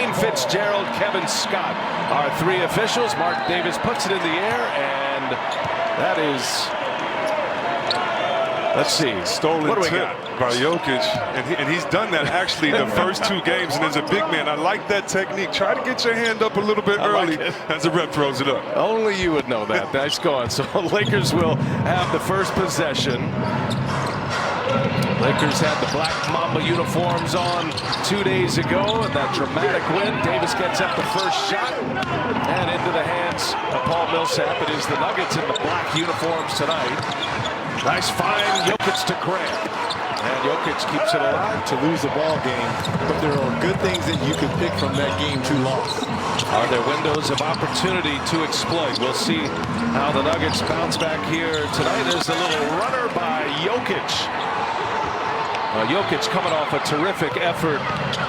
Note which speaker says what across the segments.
Speaker 1: Wayne Fitzgerald, Kevin Scott. Our three officials. Mark Davis puts it in the air, and that is, let's see,
Speaker 2: stolen
Speaker 1: what do we
Speaker 2: tip
Speaker 1: got?
Speaker 2: by Jokic, and he's done that actually the first two games. And as a big man, I like that technique. Try to get your hand up a little bit early as the ref throws it up.
Speaker 1: Only you would know that. Nice going. So Lakers will have the first possession. Lakers had the black Mamba uniforms on 2 days ago, and that dramatic win. Davis gets up the first shot, and into the hands of Paul Millsap. It is the Nuggets in the black uniforms tonight. Nice find, Jokic to Grant. And Jokic keeps it alive.
Speaker 3: To lose a ball game, but there are good things that you could pick from that game to loss.
Speaker 1: Are there windows of opportunity to exploit? We'll see how the Nuggets bounce back here tonight. There's a little runner by Jokic. Jokic coming off a terrific effort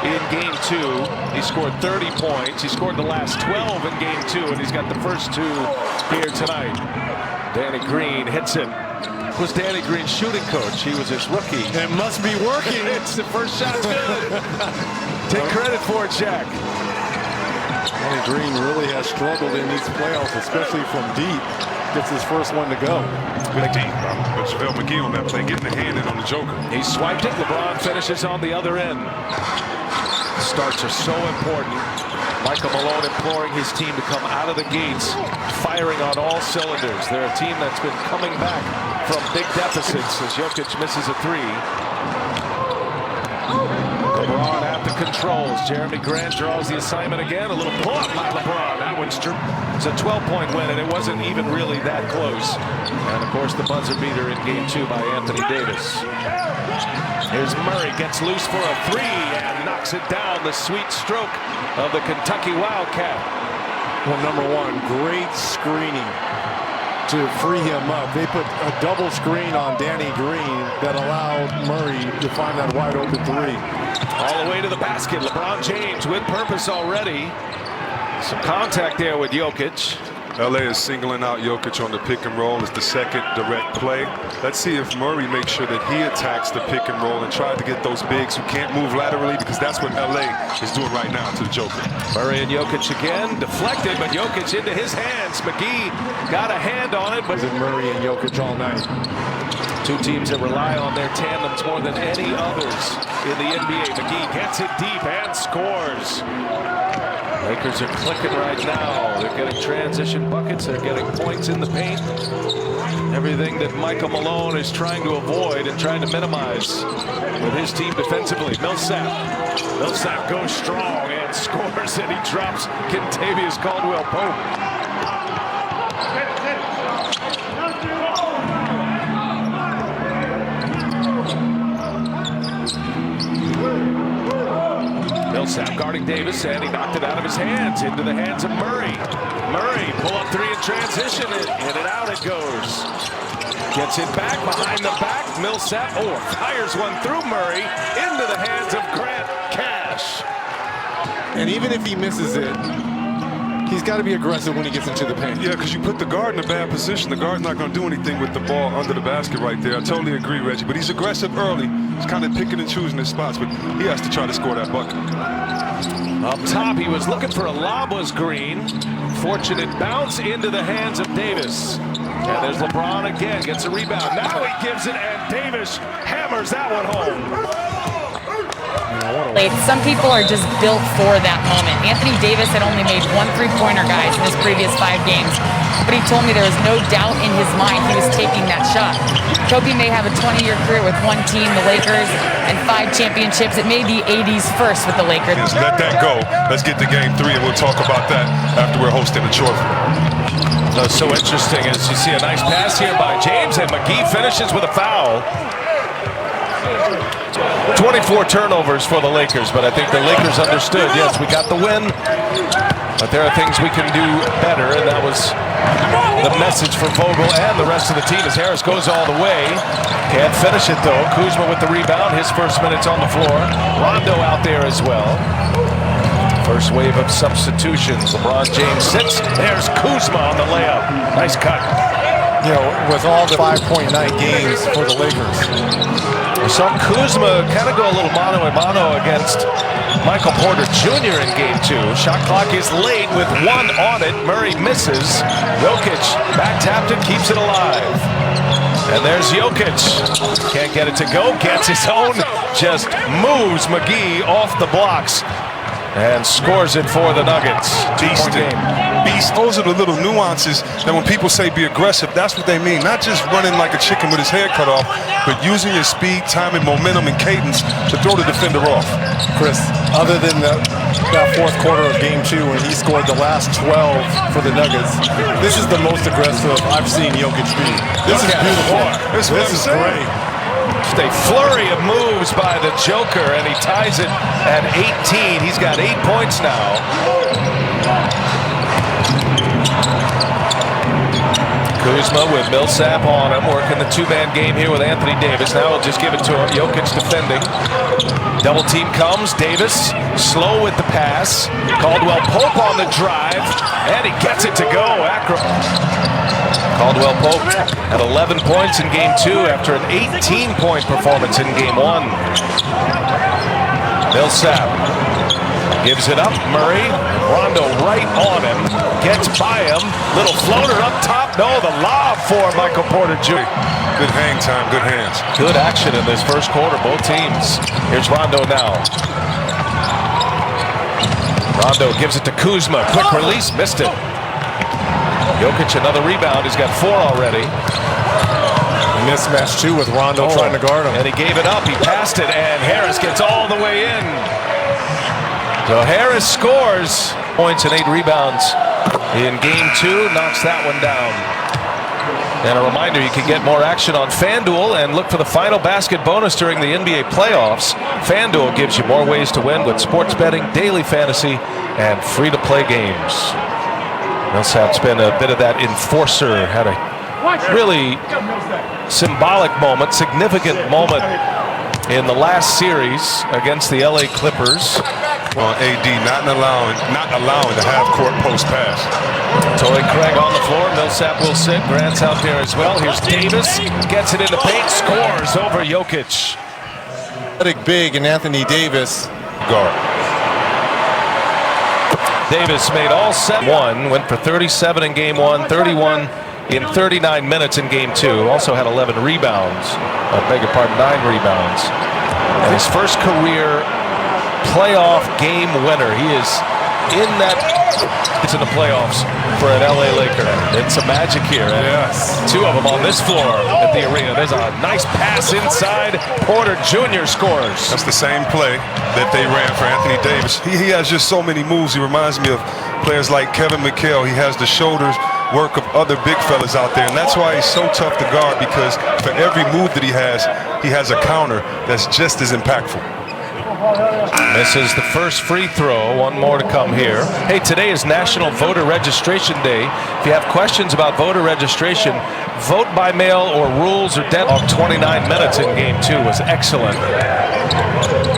Speaker 1: in Game 2. He scored 30 points. He scored the last 12 in Game 2, and he's got the first 2 here tonight. Danny Green hits it. Was Danny Green's shooting coach? He was his rookie.
Speaker 3: It must be working.
Speaker 1: It's the first shot's good. Take credit for it, Jack.
Speaker 3: Danny Green really has struggled in these playoffs, especially from deep. Gets his first one to go.
Speaker 2: Good deep. But JaVale McGee on that play getting the hand in on the Joker.
Speaker 1: He swiped it. LeBron finishes on the other end. Starts are so important. Michael Malone imploring his team to come out of the gates, firing on all cylinders. They're a team that's been coming back from big deficits as Jokic misses a 3. LeBron at the controls. Jeremy Grant draws the assignment again. A little pull-up by LeBron. That one's true. It's a 12-point win, and it wasn't even really that close. And, of course, the buzzer beater in Game 2 by Anthony Davis. Here's Murray, gets loose for a 3 and knocks it down. The sweet stroke of the Kentucky Wildcat.
Speaker 3: Well, number one, great screening to free him up. They put a double screen on Danny Green that allowed Murray to find that wide open 3.
Speaker 1: All the way to the basket. LeBron James with purpose already. Some contact there with Jokic.
Speaker 2: LA is singling out Jokic on the pick and roll. It's the second direct play. Let's see if Murray makes sure that he attacks the pick and roll and tries to get those bigs who can't move laterally, because that's what LA is doing right now to the Joker.
Speaker 1: Murray and Jokic again. Deflected, but Jokic into his hands. McGee got a hand on it. But
Speaker 3: Murray and Jokic all night.
Speaker 1: Two teams that rely on their tandems more than any others in the NBA. McGee gets it deep and scores. Lakers are clicking right now. They're getting transition buckets. They're getting points in the paint. Everything that Michael Malone is trying to avoid and trying to minimize with his team defensively. Millsap goes strong and scores, and he drops Kentavious Caldwell-Pope. Millsap guarding Davis, and he knocked it out of his hands into the hands of Murray. Murray, pull up 3 in transition, and in and out it goes. Gets it back behind the back. Millsap, fires one through Murray into the hands of Grant Cash.
Speaker 3: And even if he misses it, he's got to be aggressive when he gets into the paint.
Speaker 2: Yeah, because you put the guard in a bad position. The guard's not going to do anything with the ball under the basket right there. I totally agree, Reggie. But he's aggressive early. He's kind of picking and choosing his spots, but he has to try to score that bucket.
Speaker 1: Up top, he was looking for a lob, was Green. Fortunate bounce into the hands of Davis. And there's LeBron again, gets a rebound. Now he gives it, and Davis hammers that one home.
Speaker 4: Some people are just built for that moment. Anthony Davis had only made 1 3-pointer, guys, in his previous 5 games. But he told me there was no doubt in his mind he was taking that shot. Kobe may have a 20-year career with one team, the Lakers, and 5 championships. It may be 80s first with the Lakers.
Speaker 2: Just let that go. Let's get to Game 3, and we'll talk about that after we're hosting the trophy.
Speaker 1: So interesting as you see a nice pass here by James, and McGee finishes with a foul. 24 turnovers for the Lakers, but I think the Lakers understood, yes, we got the win, but there are things we can do better, and that was the message for Vogel and the rest of the team as Harris goes all the way. Can't finish it, though. Kuzma with the rebound, his first minutes on the floor. Rondo out there as well. First wave of substitutions. LeBron James sits. There's Kuzma on the layup. Nice cut.
Speaker 3: You know, with all the 5-point-night games for the Lakers.
Speaker 1: We saw Kuzma kind of go a little mano-a-mano against Michael Porter Jr. in game 2. Shot clock is late with 1 on it. Murray misses. Jokic back tapped it, keeps it alive. And there's Jokic. Can't get it to go. Gets his own. Just moves McGee off the blocks. And scores it for the Nuggets.
Speaker 2: Beast. Those are the little nuances that when people say be aggressive, that's what they mean. Not just running like a chicken with his head cut off, but using your speed, timing, momentum, and cadence to throw the defender off.
Speaker 3: Chris, other than that fourth quarter of game 2 when he scored the last 12 for the Nuggets, this is the most aggressive I've seen Jokic be. This is beautiful. This is great.
Speaker 1: Just a flurry of moves by the Joker, and he ties it at 18. He's got 8 points now. Kuzma with Millsap on him, working the 2-man game here with Anthony Davis. Now he'll just give it to him. Jokic defending. Double team comes. Davis slow with the pass. Caldwell Pope on the drive, and he gets it to go. Caldwell Pope at 11 points in game 2 after an 18-point performance in game 1. Millsap gives it up. Murray, Rondo right on him, gets by him. Little floater up top. No, the lob for Michael Porter Jr.
Speaker 2: Good hang time, good hands.
Speaker 1: Good action in this first quarter, both teams. Here's Rondo now. Rondo gives it to Kuzma. Quick release, missed it. Jokic another rebound. He's got 4 already.
Speaker 3: Mismatch too with Rondo trying to guard him.
Speaker 1: And he gave it up. He passed it, and Harris gets all the way in. So Harris scores points and 8 rebounds in game 2. Knocks that one down. And a reminder, you can get more action on FanDuel and look for the final basket bonus during the NBA playoffs. FanDuel gives you more ways to win with sports betting, daily fantasy, and free-to-play games. Millsap's been a bit of that enforcer. Had a really symbolic moment, significant moment in the last series against the LA Clippers.
Speaker 2: On AD not allowing the half-court post pass.
Speaker 1: Torrey Craig on the floor. Millsap will sit. Grant's out there as well. Here's Davis. Gets it in the paint. Scores over Jokic.
Speaker 3: Big and Anthony Davis.
Speaker 2: Guard.
Speaker 1: Davis made all 7. Went for 37 in game 1, 31 in 39 minutes in game 2. Also had 11 rebounds. I beg your pardon, 9 rebounds. And his first career playoff game winner. He is in that. It's in the playoffs for an LA Laker. It's a magic here.
Speaker 3: Yes.
Speaker 1: 2 of them on this floor at the arena. There's a nice pass inside. Porter Jr. scores.
Speaker 2: That's the same play that they ran for Anthony Davis. He has just so many moves. He reminds me of players like Kevin McHale. He has the shoulders work of other big fellas out there, and that's why he's so tough to guard, because for every move that he has a counter that's just as impactful.
Speaker 1: Misses the first free throw. 1 more to come here. Hey, today is National Voter Registration Day. If you have questions about voter registration, vote by mail or rules or debt. 29 minutes in game 2 was excellent.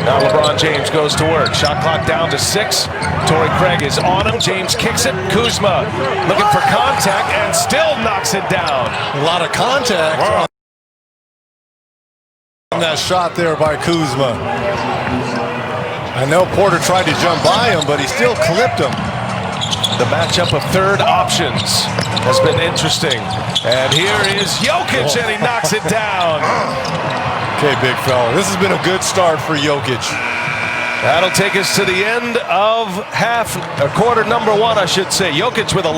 Speaker 1: Now LeBron James goes to work. Shot clock down to 6. Torrey Craig is on him. James kicks it. Kuzma looking for contact and still knocks it down.
Speaker 3: A lot of contact.
Speaker 2: Wow.
Speaker 3: On that shot there by Kuzma. I know Porter tried to jump by him, but he still clipped him.
Speaker 1: The matchup of third options has been interesting. And here is Jokic, and he knocks it down.
Speaker 3: Okay, big fella. This has been a good start for Jokic.
Speaker 1: That'll take us to the end of quarter number 1, I should say. Jokic with a